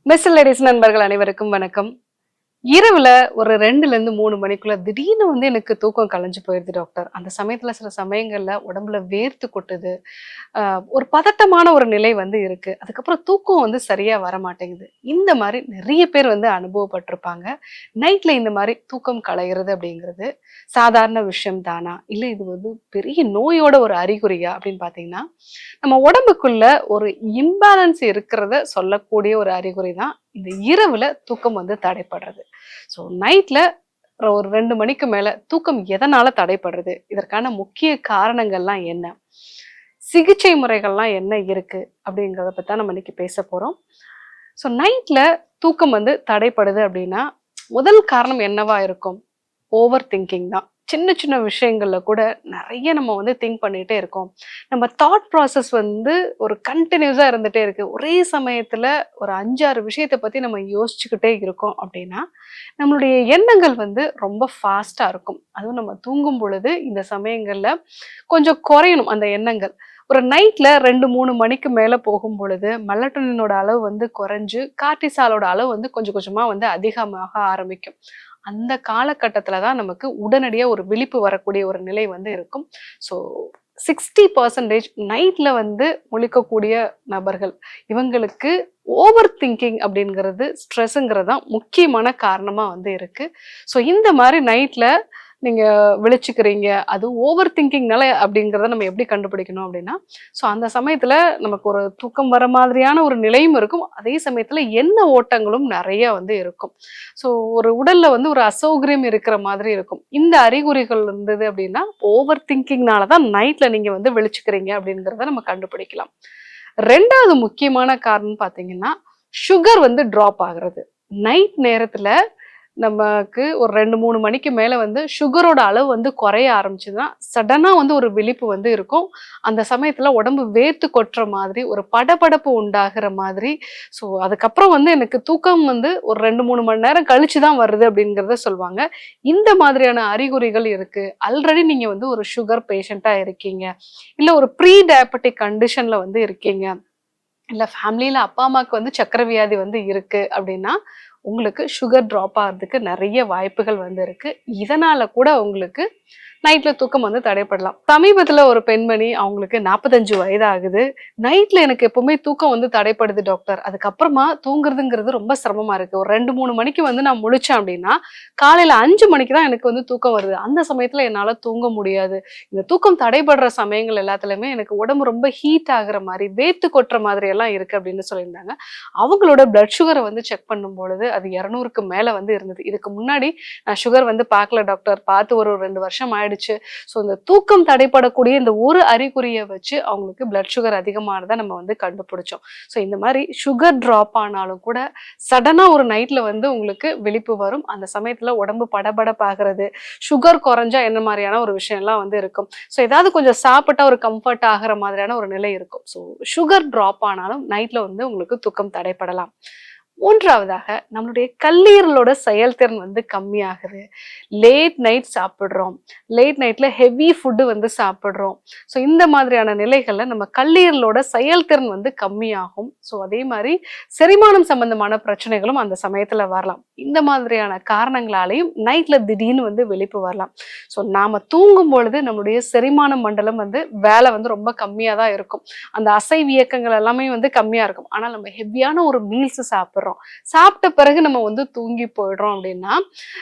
Mister ladies நண்பர்கள் அனைவருக்கும் வணக்கம். இரவுல ஒரு 2ல இருந்து 3 மணிக்குள்ள திடீர்னு எனக்கு தூக்கம் கலைஞ்சு போயிருது டாக்டர். அந்த சமயத்துல சில சமயங்கள்ல உடம்புல வேர்த்து கொட்டுது. ஒரு பதட்டமான ஒரு நிலை இருக்கு. அதுக்கப்புறம் தூக்கம் சரியா வரமாட்டேங்குது. இந்த மாரி நெறைய பேர் அனுபவப்பட்டிருப்பாங்க. நைட்ல இந்த மாரி தூக்கம் கலையிறது அப்படிங்கிறது சாதாரண விஷயம் தானா? இல்ல இது பெரிய நோயோட ஒரு அறிகுறியா? அப்படின்னு பார்த்தீங்கன்னா, நம்ம உடம்புக்குள்ள ஒரு இம்பேலன்ஸ் இருக்கிறத சொல்லக்கூடிய ஒரு அறிகுறி தான் இந்த இரவுல தூக்கம் தடைப்படுறது. ஸோ நைட்ல ஒரு 2 மணிக்கு மேல தூக்கம் எதனால தடைப்படுறது? இதற்கான முக்கிய காரணங்கள்லாம் என்ன? சிகிச்சை முறைகள்லாம் என்ன இருக்கு? அப்படிங்கிறத பத்தி தான் நம்ம இன்னைக்கு பேச போறோம். ஸோ நைட்ல தூக்கம் தடைப்படுது அப்படின்னா, முதல் காரணம் என்னவா இருக்கும்? ஓவர் திங்கிங் தான். சின்ன சின்ன விஷயங்கள்ல கூட நெறைய நம்ம திங்க் பண்ணிட்டே இருக்கோம். நம்ம தாட் ப்ராசஸ் ஒரு கன்டினியூஸா இருந்துட்டே இருக்கு. ஒரே சமயத்துல ஒரு 5, 6 விஷயத்த பத்தி நம்ம யோசிச்சுக்கிட்டே இருக்கோம் அப்படின்னா, நம்மளுடைய எண்ணங்கள் ரொம்ப ஃபாஸ்ட்டா இருக்கும். அதுவும் நம்ம தூங்கும் பொழுது இந்த சமயங்கள்ல கொஞ்சம் குறையணும் அந்த எண்ணங்கள். ஒரு நைட்ல 2, 3 மணிக்கு மேல போகும் பொழுது, மெலட்டோனினோட அளவு குறைஞ்சு, கார்ட்டிசாலோட அளவு கொஞ்சம் கொஞ்சமா அதிகமாக ஆரம்பிக்கும். அந்த காலகட்டத்துல தான் நமக்கு உடனடியா ஒரு விழிப்பு வரக்கூடிய ஒரு நிலை இருக்கும். ஸோ 60% நைட்ல முழிக்கக்கூடிய நபர்கள், இவங்களுக்கு ஓவர் திங்கிங் அப்படிங்கிறது, ஸ்ட்ரெஸ்ஸுங்கிறது தான் முக்கியமான காரணமா இருக்கு. ஸோ இந்த மாரி நைட்ல நீங்க விழிச்சுக்கிறீங்க. அது ஓவர் திங்கிங்னால அப்படிங்கிறத நம்ம எப்படி கண்டுபிடிக்கணும் அப்படின்னா, ஸோ அந்த சமயத்துல நமக்கு ஒரு தூக்கம் வர மாதிரியான ஒரு நிலையும் இருக்கும். அதே சமயத்துல எண்ண ஓட்டங்களும் நெறைய இருக்கும். ஸோ ஒரு உடல்ல ஒரு அசௌகரியம் இருக்கிற மாதிரி இருக்கும். இந்த அறிகுறிகள் இருந்தது அப்படின்னா, ஓவர் திங்கிங்னால தான் நைட்ல நீங்க விழிச்சுக்கிறீங்க அப்படிங்கிறத நம்ம கண்டுபிடிக்கலாம். 2வது முக்கியமான காரணம் பார்த்தீங்கன்னா, சுகர் ட்ராப் ஆகுறது. நைட் நேரத்துல நமக்கு ஒரு 2, 3 மணிக்கு மேல சுகரோட அளவு குறைய ஆரம்பிச்சதுன்னா, சடனா ஒரு விழிப்பு இருக்கும். அந்த சமயத்துல உடம்பு வேர்த்து கொட்டுற மாதிரி, ஒரு படபடப்பு உண்டாகுற மாதிரி. ஸோ அதுக்கப்புறம் எனக்கு தூக்கம் ஒரு 2, 3 மணி நேரம் கழிச்சு தான் வருது அப்படிங்கிறத சொல்லுவாங்க. இந்த மாதிரியான அறிகுறிகள் இருக்கு. ஆல்ரெடி நீங்க ஒரு சுகர் பேஷண்ட்டா இருக்கீங்க. இல்ல ஒரு ப்ரீ டயபெட்டிக் கண்டிஷன்ல இருக்கீங்க. இல்ல ஃபேமிலில அப்பா, அம்மாக்கு சர்க்கரை வியாதி இருக்கு அப்படின்னா, உங்களுக்கு சுகர் ட்ராப் ஆகுறதுக்கு நெறைய வாய்ப்புகள் இருக்கு. இதனால கூட உங்களுக்கு நைட்ல தூக்கம் தடைப்படலாம். சமீபத்துல ஒரு பெண்மணி, அவங்களுக்கு 45 வயது ஆகுது. நைட்ல எனக்கு எப்பவுமே தூக்கம் தடைப்படுது டாக்டர். அதுக்கப்புறமா தூங்குறதுங்கிறது ரொம்ப சிரமமா இருக்கு. ஒரு 2, 3 மணிக்கு நான் முழிச்சேன் அப்படின்னா, காலையில 5 மணிக்கு தான் எனக்கு தூக்கம் வருது. அந்த சமயத்துல என்னால தூங்க முடியாது. இந்த தூக்கம் தடைபடுற சமயங்கள் எல்லாத்துலயுமே எனக்கு உடம்பு ரொம்ப ஹீட் ஆகுற மாரி, வேர்த்து கொட்டுற மாதிரி எல்லாம் இருக்கு அப்படின்னு சொல்லியிருந்தாங்க. அவங்களோட பிளட் சுகர செக் பண்ணும்பொழுது, அது 200க்கு மேல இருந்தது. இதுக்கு முன்னாடி நான் சுகர் பார்க்கல டாக்டர். பார்த்து ஒரு 2 வருஷம் ஆயிடுச்சு. ஸோ இந்த தூக்கம் தடைப்படக்கூடிய இந்த ஒரு அறிகுறிய வச்சு அவங்களுக்கு பிளட் சுகர் அதிகமானத நம்ம கண்டுபிடிச்சோம். ஸோ இந்த மாரி சுகர் ட்ராப் ஆனாலும் கூட சடனா ஒரு நைட்ல உங்களுக்கு விழிப்பு வரும். அந்த சமயத்துல உடம்பு படபடப்பாகிறது, சுகர் குறைஞ்சா என்ன மாரியான ஒரு விஷயம்லாம் இருக்கும். ஸோ ஏதாவது கொஞ்சம் சாப்பிட்டா ஒரு கம்ஃபர்ட் ஆகுற மாதிரியான ஒரு நிலை இருக்கும். ஸோ சுகர் ட்ராப் ஆனாலும் நைட்ல உங்களுக்கு தூக்கம் தடைப்படலாம். 3வதாக நம்மளுடைய கல்லீரலோட செயல்திறன் கம்மியாகுது. லேட் நைட் சாப்பிடுறோம். லேட் நைட்ல ஹெவி ஃபுட் சாப்பிடுறோம். ஸோ இந்த மாதிரியான நிலைகள்ல நம்ம கல்லீரலோட செயல்திறன் கம்மியாகும். ஸோ அதே மாரி செரிமானம் சம்பந்தமான பிரச்சனைகளும் அந்த சமயத்துல வரலாம். இந்த மாதிரியான காரணங்களாலையும் நைட்ல திடீர்னு விழிப்பு வரலாம். ஸோ நாம தூங்கும் பொழுது நம்மளுடைய செரிமான மண்டலம் வேலை ரொம்ப கம்மியா தான் இருக்கும். அந்த அசைவு இயக்கங்கள் எல்லாமே கம்மியா இருக்கும். ஆனா நம்ம ஹெவியான ஒரு மீல்ஸ் சாப்பிடுறோம். சாப்பிட்ட பிறகு நம்ம தூங்கி போயிடுறோம் அப்படின்னா,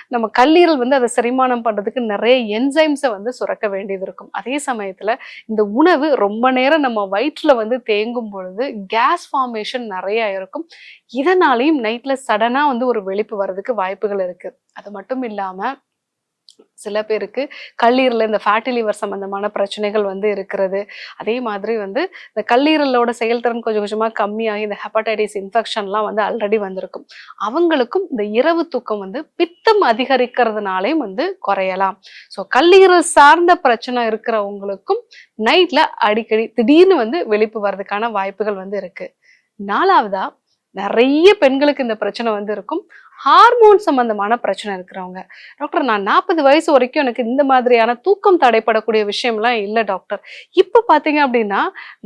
நம்ம கல்லீரல் அதை செரிமானம் பண்றதுக்கு நிறைய என்சைம்ஸை சுரக்க வேண்டியது இருக்கும். அதே சமயத்துல இந்த உணவு ரொம்ப நேரம் நம்ம வயிற்றுல தேங்கும் பொழுது கேஸ் ஃபார்மேஷன் நிறைய இருக்கும். இதனாலையும் நைட்ல சடனா ஒரு வெளிப்பு வர்றதுக்கு வாய்ப்புகள் இருக்கு. அது மட்டும் இல்லாம சில பேருக்கு கல்லீரல்ல இந்த ஃபேட்டி லிவர் சம்பந்தமான பிரச்சனைகள் இருக்கிறது. அதே மாதிரி இந்த கல்லீரலோட செயல்திறன் கொஞ்சம் கொஞ்சமா கம்மியாகி இந்த ஹெப்படைட்டிஸ் இன்ஃபெக்ஷன்லாம் ஆல்ரெடி வந்திருக்கும். அவங்களுக்கும் இந்த இரவு தூக்கம் பித்தம் அதிகரிக்கிறதுனாலையும் குறையலாம். ஸோ கல்லீரல் சார்ந்த பிரச்சனை இருக்கிறவங்களுக்கும் நைட்ல அடிக்கடி திடீர்னு விழிப்பு வர்றதுக்கான வாய்ப்புகள் இருக்கு. 4வதா நிறைய பெண்களுக்கு இந்த பிரச்சனை வந்து இருக்கும். ஹார்மோன் சம்பந்தமான பிரச்சனை இருக்கிறவங்க, டாக்டர் நான் 40 வயசு வரைக்கும் எனக்கு இந்த மாதிரியான தூக்கம் தடைப்படக்கூடிய விஷயம்லாம் இல்ல டாக்டர். இப்ப பாத்தீங்க அப்படின்னா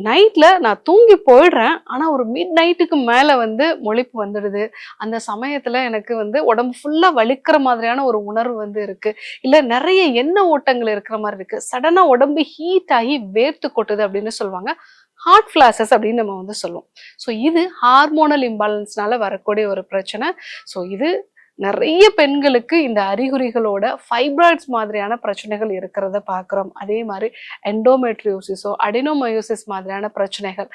நைட்ல நான் தூங்கி போயிடுறேன். ஆனா ஒரு மிட் நைட்டுக்கு மேல வந்து முழிப்பு வந்துடுது. அந்த சமயத்துல எனக்கு வந்து உடம்பு ஃபுல்லா வலிக்கிற மாதிரியான ஒரு உணர்வு வந்து இருக்கு. இல்ல நிறைய எண்ணெய் ஓட்டங்கள் இருக்கிற மாதிரி இருக்கு. சடனா உடம்பு ஹீட் ஆகி வேர்த்து கொட்டுது அப்படின்னு சொல்லுவாங்க. ஹார்ட் ஃபிளாஷஸ் அப்படின்னு நம்ம வந்து சொல்லுவோம். ஸோ இது ஹார்மோனல் இம்பேலன்ஸ்னால வரக்கூடிய ஒரு பிரச்சனை. ஸோ இது நிறைய பெண்களுக்கு இந்த அறிகுறிகளோட ஃபைப்ராய்ட்ஸ் மாதிரியான பிரச்சனைகள் இருக்கிறத பார்க்குறோம். அதே மாதிரி எண்டோமெட்ரியோசிஸோ அடினோமயோசிஸ் மாதிரியான பிரச்சனைகள்,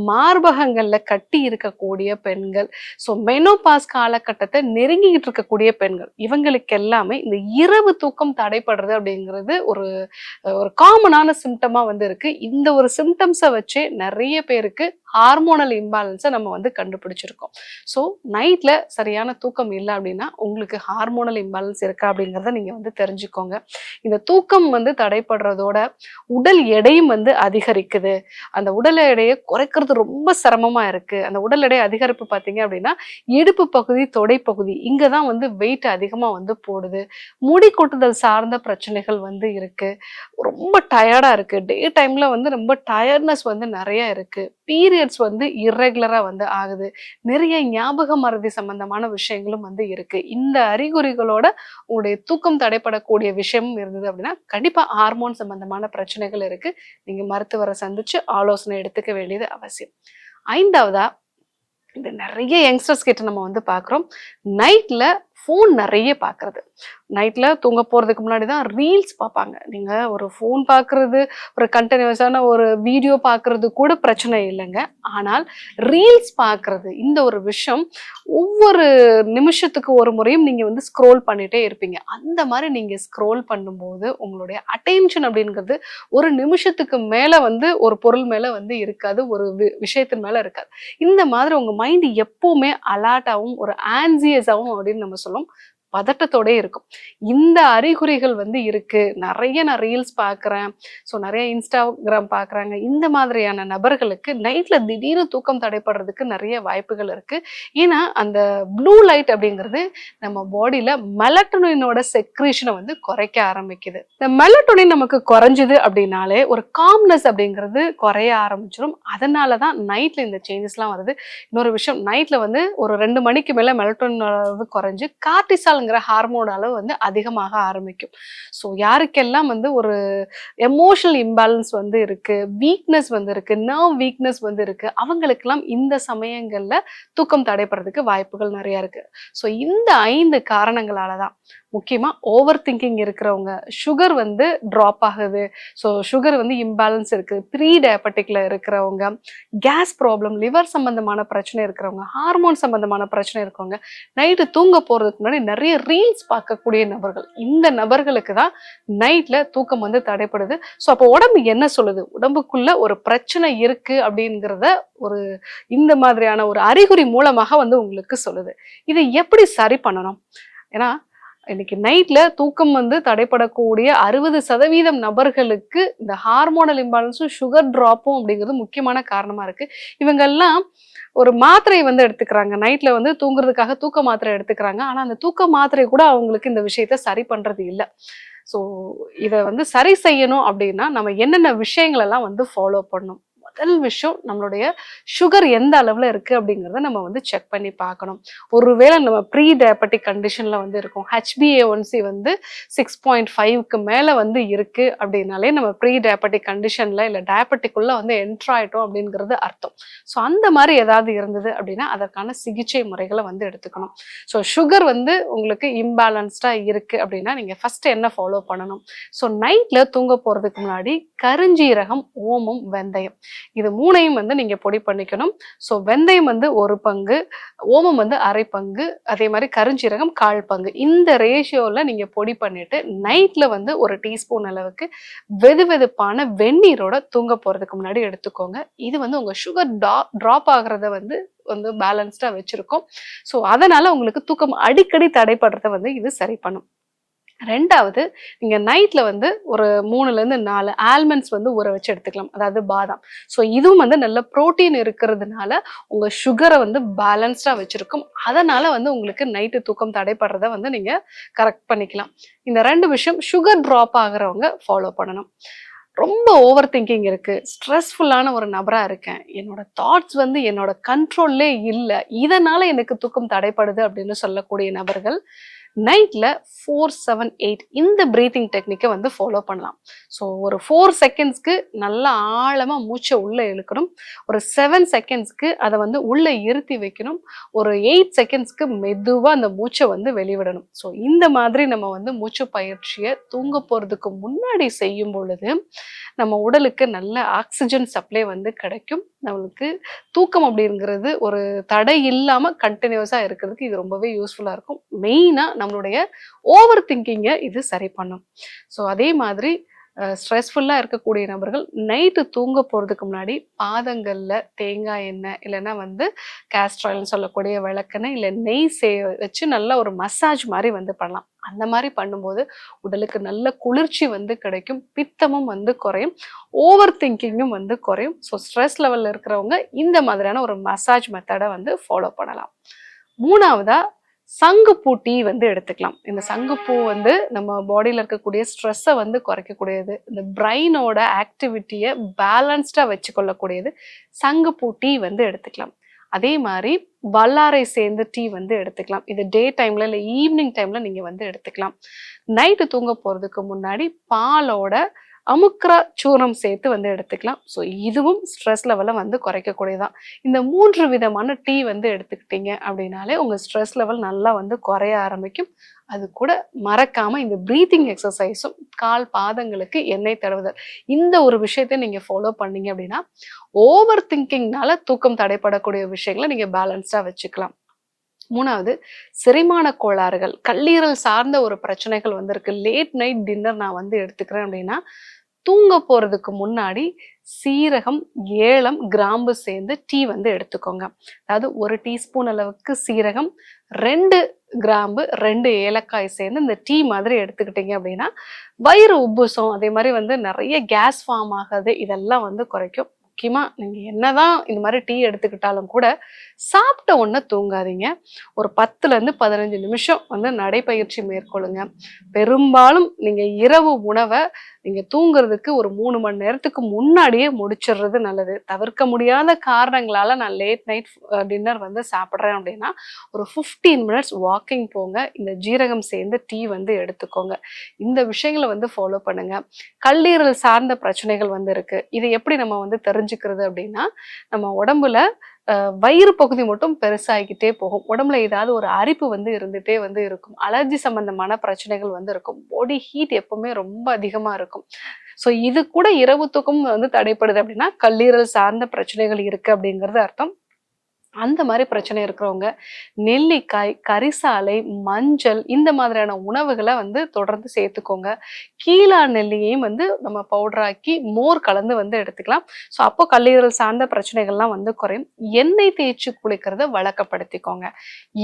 மார்பகங்கள்ல கட்டி இருக்கக்கூடிய பெண்கள், ஸோ மெனோபாஸ் காலகட்டத்தை நெருங்கிக்கிட்டு இருக்கக்கூடிய பெண்கள், இவங்களுக்கு எல்லாமே இந்த இரவு தூக்கம் தடைப்படுறது அப்படிங்கிறது ஒரு ஒரு காமனான சிம்டமா வந்து இருக்கு. இந்த ஒரு சிம்டம்ஸை வச்சே நிறைய பேருக்கு ஹார்மோனல் இம்பேலன்ஸை நம்ம வந்து கண்டுபிடிச்சிருக்கோம். ஸோ நைட்ல சரியான தூக்கம் இல்லை அப்படின்னா உங்களுக்கு ஹார்மோனல் இம்பேலன்ஸ் இருக்கா அப்படிங்கிறத நீங்க வந்து தெரிஞ்சுக்கோங்க. இந்த தூக்கம் வந்து தடைப்படுறதோட உடல் எடையும் வந்து அதிகரிக்குது. அந்த உடல் எடையை குறைக்கிறது ரொம்ப சிரமமா இருக்கு. அந்த உடல் எடை அதிகரிப்பு பார்த்தீங்க அப்படின்னா இடுப்பு பகுதி, தொடைப்பகுதி இங்கதான் வந்து வெயிட் அதிகமா வந்து போடுது. முடி கொட்டுதல் சார்ந்த பிரச்சனைகள் வந்து இருக்கு. ரொம்ப டயர்டா இருக்கு. டே டைம்ல வந்து ரொம்ப டயர்ட்னஸ் வந்து நிறைய இருக்கு. பீரியட்ஸ் வந்து இர்ரெகுலரா வந்து ஆகுது. நிறைய ஞாபக மறதி சம்பந்தமான விஷயங்களும் வந்து இருக்கு. இந்த அறிகுறிகளோட உங்களுடைய தூக்கம் தடைப்படக்கூடிய விஷயமும் இருந்தது அப்படின்னா கண்டிப்பா ஹார்மோன் சம்பந்தமான பிரச்சனைகள் இருக்கு. நீங்க மருத்துவரை சந்திச்சு ஆலோசனை எடுத்துக்க வேண்டியது அவசியம். 5வதா, இந்த நிறைய யங்ஸ்டர்ஸ் கிட்ட நம்ம வந்து பாக்குறோம், நைட்ல ஃபோன் நிறைய பாக்குறது. நைட்ல தூங்க போறதுக்கு முன்னாடி தான் ரீல்ஸ் பார்ப்பாங்க. நீங்க ஒரு ஃபோன் பார்க்கறது, ஒரு கண்டினியூஸான ஒரு வீடியோ பார்க்கறது கூட பிரச்சனை இல்லைங்க. ஆனால் ரீல்ஸ் பார்க்கறது இந்த ஒரு விஷயம் ஒவ்வொரு நிமிஷத்துக்கு ஒரு முறையும் நீங்க வந்து ஸ்க்ரோல் பண்ணிட்டே இருப்பீங்க. அந்த மாதிரி நீங்க ஸ்க்ரோல் பண்ணும்போது உங்களுடைய அட்டென்ஷன் அப்படிங்கிறது ஒரு நிமிஷத்துக்கு மேல வந்து ஒரு பொருள் மேல வந்து இருக்காது, ஒரு விஷயத்தின் மேல இருக்காது. இந்த மாதிரி உங்க மைண்ட் எப்பவுமே அலர்ட்டாவும் ஒரு ஆன்சியஸாவும் அப்படின்னு நம்ம சொல்லுவோம், பதட்டத்தோட இருக்கும். இந்த அறிகுறிகள் வந்து இருக்கு. நிறைய நான் ரீல்ஸ் பார்க்குறேன், ஸோ நிறைய இன்ஸ்டாகிராம் பார்க்குறாங்க, இந்த மாதிரியான நபர்களுக்கு நைட்ல திடீர்னு தூக்கம் தடைப்படுறதுக்கு நிறைய வாய்ப்புகள் இருக்கு. ஏன்னா அந்த ப்ளூ லைட் அப்படிங்கிறது நம்ம பாடியில மெலட்டோனினோட செக்ரீஷனை வந்து குறைக்க ஆரம்பிக்குது. இந்த மெலட்டோனின் நமக்கு குறைஞ்சுது அப்படின்னாலே ஒரு காம்னஸ் அப்படிங்கிறது குறைய ஆரம்பிச்சிடும். அதனால தான் நைட்ல இந்த சேஞ்சஸ்லாம் வருது. இன்னொரு விஷயம், நைட்ல வந்து ஒரு 2 மணிக்கு மேல மெலட்டோனின் அளவு குறைஞ்சு கார்டிசால் ஹார்மோன் அளவு வந்து அதிகமாக ஆரம்பிக்கும். ஸோ யாருக்கெல்லாம் வந்து ஒரு எமோஷனல் இம்பேலன்ஸ் வந்து இருக்கு, வீக்னஸ் வந்து இருக்கு, நர்வ் வீக்னஸ் வந்து இருக்கு, அவங்களுக்கெல்லாம் இந்த சமயங்கள்ல தூக்கம் தடைப்படுறதுக்கு வாய்ப்புகள் நிறைய இருக்கு. ஸோ இந்த 5 காரணங்களால தான் முக்கியமா ஓவர் திங்கிங் இருக்கிறவங்க, சுகர் வந்து ட்ராப் ஆகுது, ஸோ சுகர் வந்து இம்பேலன்ஸ் இருக்கு, ப்ரீ டயபெட்டிக்ல இருக்கிறவங்க, கேஸ் ப்ராப்ளம், லிவர் சம்பந்தமான பிரச்சனை இருக்கிறவங்க, ஹார்மோன் சம்பந்தமான பிரச்சனை இருக்கவங்க, நைட்டு தூங்க போறதுக்கு முன்னாடி நிறைய ரீல்ஸ் பார்க்கக்கூடிய நபர்கள், இந்த நபர்களுக்கு தான் நைட்ல தூக்கம் வந்து தடைப்படுது. ஸோ அப்போ உடம்பு என்ன சொல்லுது, உடம்புக்குள்ள ஒரு பிரச்சனை இருக்கு அப்படிங்கிறத ஒரு இந்த மாதிரியான ஒரு அறிகுறி மூலமாக வந்து உங்களுக்கு சொல்லுது. இதை எப்படி சரி பண்ணணும்? ஏன்னா இன்னைக்கு நைட்ல தூக்கம் வந்து தடைப்படக்கூடிய 60% நபர்களுக்கு இந்த ஹார்மோனல் இம்பேலன்ஸும் சுகர் டிராப்பும் அப்படிங்கிறது முக்கியமான காரணமா இருக்கு. இவங்கெல்லாம் ஒரு மாத்திரை வந்து எடுத்துக்கிறாங்க, நைட்ல வந்து தூங்குறதுக்காக தூக்க மாத்திரை எடுத்துக்கிறாங்க. ஆனா அந்த தூக்க மாத்திரை கூட அவங்களுக்கு இந்த விஷயத்த சரி பண்றது இல்லை. ஸோ இதை வந்து சரி செய்யணும் அப்படின்னா நம்ம என்னென்ன விஷயங்கள் எல்லாம் வந்து ஃபாலோ பண்ணணும்? முதல் விஷயம், நம்மளுடைய சுகர் எந்த அளவுல இருக்கு அப்படிங்கிறத நம்ம வந்து செக் பண்ணி பார்க்கணும். ஒருவேளை நம்ம ப்ரீ டயபெட்டிக் கண்டிஷன்ல வந்து இருக்கும், HbA1c வந்து 6.5க்கு மேல வந்து இருக்கு அப்படின்னாலே நம்ம ப்ரீ டயபெட்டிக் கண்டிஷன்ல இல்ல டயபெட்டிக் உள்ள வந்து என்ட்ரு ஆயிட்டோம் அப்படிங்கிறது அர்த்தம். ஸோ அந்த மாதிரி ஏதாவது இருந்தது அப்படின்னா அதற்கான சிகிச்சை முறைகளை வந்து எடுத்துக்கணும். ஸோ சுகர் வந்து உங்களுக்கு இம்பேலன்ஸ்டா இருக்கு அப்படின்னா நீங்க ஃபர்ஸ்ட் என்ன ஃபாலோ பண்ணணும்? ஸோ நைட்ல தூங்க போறதுக்கு முன்னாடி கருஞ்சீரகம், ஓமம், வெந்தயம் இது 3ஐயும் வந்து நீங்க பொடி பண்ணிக்கணும். ஸோ வெந்தயம் வந்து 1 பங்கு, ஓமம் வந்து 1/2 பங்கு, அதே மாதிரி கருஞ்சீரகம் 1/4 பங்கு. இந்த ரேஷியோல நீங்க பொடி பண்ணிட்டு நைட்ல வந்து 1 டீஸ்பூன் அளவுக்கு வெதுவெதுப்பான வெந்நீரோட தூங்க போறதுக்கு முன்னாடி எடுத்துக்கோங்க. இது வந்து உங்க சுகர் டிராப் ஆகுறத வந்து வந்து பேலன்ஸ்டா வச்சிருக்கும். ஸோ அதனால உங்களுக்கு தூக்கம் அடிக்கடி தடைப்படுறத வந்து இது சரி பண்ணும். 2வது, நீங்க நைட்ல வந்து ஒரு 3லேருந்து 4 ஆல்மண்ட்ஸ் வந்து ஊற வச்சு எடுத்துக்கலாம். அதாவது பாதாம். ஸோ இதுவும் வந்து நல்ல புரோட்டீன் இருக்கிறதுனால, உங்க சுகர வந்து பேலன்ஸ்டா வச்சிருக்கும். அதனால வந்து உங்களுக்கு நைட்டு தூக்கம் தடைப்படுறத வந்து நீங்க கரெக்ட் பண்ணிக்கலாம். இந்த 2 விஷயம் சுகர் ட்ராப் ஆகுறவங்க ஃபாலோ பண்ணணும். ரொம்ப ஓவர் திங்கிங் இருக்கு. ஸ்ட்ரெஸ்ஃபுல்லான ஒரு நபரா இருக்கேன். என்னோட தாட்ஸ் வந்து என்னோட கண்ட்ரோல்லே இல்ல. இதனால எனக்கு தூக்கம் தடைப்படுது அப்படின்னு சொல்லக்கூடிய நபர்கள், நைட்ல 4, 7, 8 இந்த பிரீத்திங் டெக்னிக்க வந்து ஃபாலோ பண்ணலாம். ஸோ ஒரு 4 செகண்ட்ஸ்க்கு நல்லா ஆழமா மூச்ச உள்ள இழுக்கணும். ஒரு 7 செகண்ட்ஸ்க்கு அத வந்து உள்ள இருத்தி வைக்கணும். ஒரு 8 செகண்ட்ஸ்க்கு மெதுவா அந்த மூச்ச வந்து வெளிவிடணும். ஸோ இந்த மாதிரி நம்ம வந்து மூச்சு பயிற்சிய தூங்க போறதுக்கு முன்னாடி செய்யும் பொழுது, நம்ம உடலுக்கு நல்ல ஆக்ஸிஜன் சப்ளை வந்து கிடைக்கும். நம்மளுக்கு தூக்கம் அப்படிங்கிறது ஒரு தடை இல்லாம கன்டினியூஸா இருக்கிறதுக்கு இது ரொம்பவே யூஸ்ஃபுல்லா இருக்கும். மெயினா நம்மளுடைய ஓவர் திங்கிங்க இது சரி பண்ணும். ஸோ அதே மாதிரி ஸ்ட்ரெஸ்ஃபுல்லா இருக்கக்கூடிய நபர்கள் நைட்டு தூங்க போறதுக்கு முன்னாடி பாதங்கள்ல தேங்காய் எண்ணெய் இல்லைன்னா வந்து கேஸ்டர் ஆயில்னு சொல்லக்கூடிய விளக்கெண்ணெய் இல்லை நெய் வச்சு நல்லா ஒரு மசாஜ் மாதிரி வந்து பண்ணலாம். அந்த மாதிரி பண்ணும்போது உடலுக்கு நல்ல குளிர்ச்சி வந்து கிடைக்கும், பித்தமும் வந்து குறையும், ஓவர் திங்கிங்கும் வந்து குறையும். ஸோ ஸ்ட்ரெஸ் லெவல்ல இருக்கிறவங்க இந்த மாதிரியான ஒரு மசாஜ் மெத்தடை வந்து ஃபாலோ பண்ணலாம். 3வதா சங்குப்பூ டீ வந்து எடுத்துக்கலாம். இந்த சங்குப்பூ வந்து நம்ம பாடியில இருக்கக்கூடிய ஸ்ட்ரெஸ்ஸை வந்து குறைக்கக்கூடியது, இந்த பிரெயினோட ஆக்டிவிட்டியை பேலன்ஸ்டா வச்சுக்கொள்ளக்கூடியது. சங்குப்பூ டீ வந்து எடுத்துக்கலாம். அதே மாதிரி வல்லாரை சேர்ந்து டீ வந்து எடுத்துக்கலாம். இது டே டைம்ல இல்லை ஈவினிங் டைம்ல நீங்க வந்து எடுத்துக்கலாம். நைட்டு தூங்க போறதுக்கு முன்னாடி பாலோட அமுக்ரா சூர்ணம் சேர்த்து வந்து எடுத்துக்கலாம். ஸோ இதுவும் ஸ்ட்ரெஸ் லெவலை வந்து குறைக்கக்கூடியதான். இந்த 3 விதமான டீ வந்து எடுத்துக்கிட்டீங்க அப்படின்னாலே உங்க ஸ்ட்ரெஸ் லெவல் நல்லா வந்து குறைய ஆரம்பிக்கும். அது கூட மறக்காம இந்த பிரீத்திங் எக்ஸசைஸும் கால் பாதங்களுக்கு எண்ணெய் தடவுதல் இந்த ஒரு விஷயத்தை நீங்க ஃபாலோ பண்ணீங்க அப்படின்னா ஓவர் திங்கிங்னால தூக்கம் தடைப்படக்கூடிய விஷயங்களை நீங்க பேலன்ஸ்டா வச்சுக்கலாம். 3வது, செரிமான கோளாறுகள், கல்லீரல் சார்ந்த ஒரு பிரச்சனைகள் வந்து இருக்கு. லேட் நைட் டின்னர் நான் வந்து எடுத்துக்கிறேன் அப்படின்னா, தூங்க போறதுக்கு முன்னாடி சீரகம், ஏலம், கிராம்பு சேர்ந்து டீ வந்து எடுத்துக்கோங்க. அதாவது 1 டீஸ்பூன் அளவுக்கு சீரகம், 2 கிராம்பு, 2 ஏலக்காய் சேர்ந்து இந்த டீ மாதிரி எடுத்துக்கிட்டீங்க அப்படின்னா, வயிறு உப்புசம், அதே மாதிரி வந்து நிறைய கேஸ் ஃபார்ம் ஆகாது, இதெல்லாம் வந்து குறைக்கும். முக்கியமா நீங்க என்னதான் இந்த மாதிரி டீ எடுத்துக்கிட்டாலும் கூட சாப்பிட்ட உடனே தூங்காதீங்க. ஒரு 10லேருந்து 15 நிமிஷம் வந்து நடைப்பயிற்சி மேற்கொள்ளுங்க. பெரும்பாலும் நீங்க இரவு உணவை நீங்க தூங்குறதுக்கு ஒரு 3 மணி நேரத்துக்கு முன்னாடியே முடிச்சிடுறது நல்லது. தவிர்க்க முடியாத காரணங்களால நான் லேட் நைட் டின்னர் வந்து சாப்பிட்றேன் அப்படின்னா ஒரு 15 மினிட்ஸ் வாக்கிங் போங்க. இந்த ஜீரகம் சேர்ந்து டீ வந்து எடுத்துக்கோங்க. இந்த விஷயங்களை வந்து ஃபாலோ பண்ணுங்க. கல்லீரல் சார்ந்த பிரச்சனைகள் வந்து இருக்கு. இதை எப்படி நம்ம வந்து தெரிஞ்சுக்கிறது அப்படின்னா, நம்ம உடம்புல வயிறு பகுதி மட்டும் பெருசாகிக்கிட்டே போகும். உடம்புல ஏதாவது ஒரு அரிப்பு வந்து இருந்துட்டே வந்து இருக்கும். அலர்ஜி சம்பந்தமான பிரச்சனைகள் வந்து இருக்கும். பாடி ஹீட் எப்பவுமே ரொம்ப அதிகமா இருக்கும். ஸோ இது கூட இரவு தூக்கம் வந்து தடைப்படுது அப்படின்னா கல்லீரல் சார்ந்த பிரச்சனைகள் இருக்கு அப்படிங்கிறது அர்த்தம். அந்த மாதிரி பிரச்சனை இருக்கிறவங்க நெல்லிக்காய், கரிசாலை, மஞ்சள் இந்த மாதிரியான உணவுகளை வந்து தொடர்ந்து சேர்த்துக்கோங்க. கீழா நெல்லியையும் வந்து நம்ம பவுடராக்கி மோர் கலந்து வந்து எடுத்துக்கலாம். ஸோ அப்போ கல்லீரல் சார்ந்த பிரச்சனைகள்லாம் வந்து குறையும். எண்ணெய் தேய்ச்சி குளிக்கிறத வழக்கப்படுத்திக்கோங்க.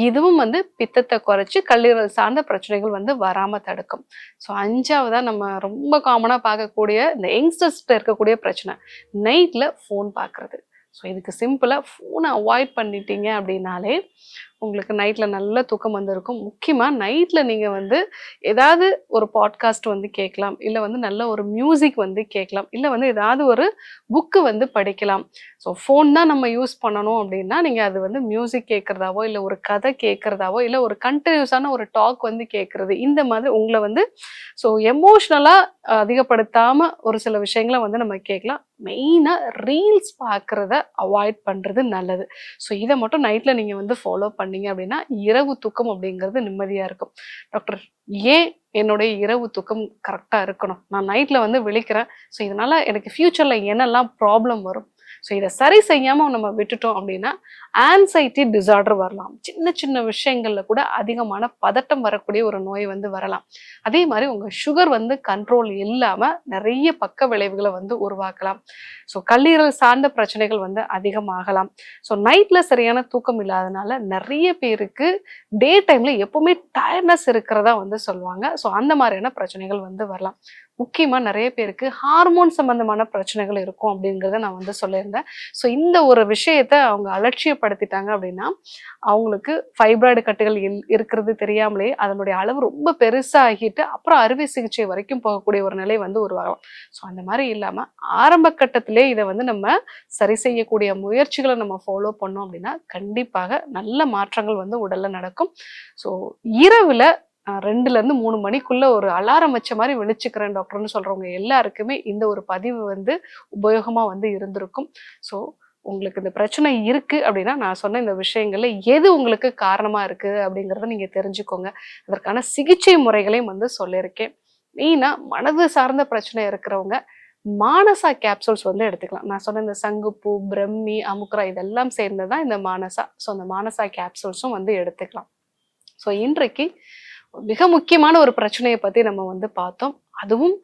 இதுவும் வந்து பித்தத்தை குறைச்சி கல்லீரல் சார்ந்த பிரச்சனைகள் வந்து வராம தடுக்கும். ஸோ 5வதா நம்ம ரொம்ப காமனா பார்க்கக்கூடிய இந்த யங்ஸ்டர்ஸ்ல இருக்கக்கூடிய பிரச்சனை, நைட்ல ஃபோன் பார்க்கறது. ஸோ இதுக்கு சிம்பிளா ஃபோனை அவாய்ட் பண்ணிட்டீங்க அப்படின்னாலே உங்களுக்கு நைட்ல நல்ல தூக்கம் வந்திருக்கும். முக்கியமா நைட்ல நீங்க வந்து ஏதாவது ஒரு பாட்காஸ்ட் வந்து கேட்கலாம், இல்ல வந்து நல்ல ஒரு மியூசிக் வந்து கேட்கலாம், இல்ல வந்து ஏதாவது ஒரு புக்கு வந்து படிக்கலாம். ஸோ ஃபோன் தான் நம்ம யூஸ் பண்ணணும் அப்படின்னா நீங்க அது வந்து மியூசிக் கேட்கறதாவோ, இல்ல ஒரு கதை கேட்கறதாவோ, இல்ல ஒரு கண்டினியூஸான ஒரு டாக் வந்து கேட்கறது, இந்த மாதிரி உங்களை வந்து ஸோ எமோஷ்னலா அதிகப்படுத்தாம ஒரு சில விஷயங்களை வந்து நம்ம கேட்கலாம். மெயினா ரீல்ஸ் பார்க்கறத அவாய்ட் பண்றது நல்லது. ஸோ இதை மட்டும் நைட்ல நீங்க வந்து ஃபாலோ பண்ணீங்க அப்படின்னா இரவு தூக்கம் அப்படிங்கிறது நிம்மதியா இருக்கும். டாக்டர், ஏன் என்னுடைய இரவு தூக்கம் கரெக்டா இருக்கணும்? நான் நைட்ல வந்து விழிக்கிறேன். ஸோ இதனால எனக்கு ஃபியூச்சர்ல என்னெல்லாம் ப்ராப்ளம் வரும்? ஸோ இதை சரி செய்யாம நம்ம விட்டுட்டோம் அப்படின்னா ஆன்சைட்டி டிசார்டர் வரலாம். சின்ன சின்ன விஷயங்கள்ல கூட அதிகமான பதட்டம் வரக்கூடிய ஒரு நோய் வந்து வரலாம். அதே மாதிரி உங்க சுகர் வந்து கண்ட்ரோல் இல்லாம நிறைய பக்க விளைவுகளை வந்து உருவாக்கலாம். ஸோ கல்லீரல் சார்ந்த பிரச்சனைகள் வந்து அதிகமாகலாம். ஸோ நைட்ல சரியான தூக்கம் இல்லாதனால நிறைய பேருக்கு டே டைம்ல எப்பவுமே டயர்ட்னஸ் இருக்கிறதா வந்து சொல்லுவாங்க. ஸோ அந்த மாதிரியான பிரச்சனைகள் வந்து வரலாம். முக்கியமா நிறைய பேருக்கு ஹார்மோன் சம்பந்தமான பிரச்சனைகள் இருக்கும் அப்படிங்கிறத நான் வந்து சொல்லியிருந்தேன். ஸோ இந்த ஒரு விஷயத்த அவங்க அலட்சியப்படுத்திட்டாங்க அப்படின்னா, அவங்களுக்கு ஃபைப்ராய்டு கட்டிகள் இருக்கிறது தெரியாமலே அதனுடைய அளவு ரொம்ப பெருசாகிட்டு அப்புறம் அறுவை சிகிச்சை வரைக்கும் போகக்கூடிய ஒரு நிலை வந்து உருவாகலாம். ஸோ அந்த மாதிரி இல்லாம ஆரம்ப கட்டத்திலே இதை வந்து நம்ம சரி செய்யக்கூடிய முயற்சிகளை நம்ம ஃபாலோ பண்ணோம் அப்படின்னா கண்டிப்பாக நல்ல மாற்றங்கள் வந்து உடல்ல நடக்கும். ஸோ இரவுல 2ல இருந்து 3 மணிக்குள்ள ஒரு அலாரம் வச்ச மாதிரி விழிச்சுக்கிறேன் டாக்டர்னு சொல்றவங்க எல்லாருக்குமே இந்த ஒரு பதிவு வந்து உபயோகமா வந்து இருந்திருக்கும். ஸோ உங்களுக்கு இந்த பிரச்சனை இருக்கு அப்படின்னா நான் சொன்ன இந்த விஷயங்கள்ல எது உங்களுக்கு காரணமா இருக்கு அப்படிங்கிறத நீங்க தெரிஞ்சுக்கோங்க. அதற்கான சிகிச்சை முறைகளையும் வந்து சொல்லியிருக்கேன். மெயினா மனது சார்ந்த பிரச்சனை இருக்கிறவங்க மானசா கேப்சூல்ஸ் வந்து எடுத்துக்கலாம். நான் சொன்ன இந்த சங்குப்பூ, பிரம்மி, அமுக்ரா இதெல்லாம் சேர்ந்ததான் இந்த மானசா. ஸோ அந்த மானசா கேப்சூல்ஸும் வந்து எடுத்துக்கலாம். ஸோ இன்றைக்கு மிக முக்கியமான ஒரு பிரச்சனையை பத்தி நம்ம வந்து பார்த்தோம். அதுவும்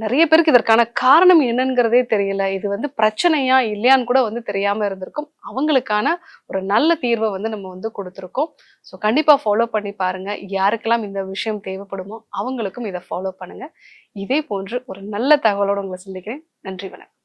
நிறைய பேருக்கு இதற்கான காரணம் என்னங்கிறதே தெரியல. இது வந்து பிரச்சனையா இல்லையான்னு கூட வந்து தெரியாம இருந்திருக்கும். அவங்களுக்கான ஒரு நல்ல தீர்வை வந்து நம்ம வந்து கொடுத்துருக்கோம். ஸோ கண்டிப்பா ஃபாலோ பண்ணி பாருங்க. யாருக்கெல்லாம் இந்த விஷயம் தேவைப்படுமோ அவங்களுக்கும் இதை ஃபாலோ பண்ணுங்க. இதே போன்று ஒரு நல்ல தகவலோட உங்களை சந்திக்கிறேன். நன்றி, வணக்கம்.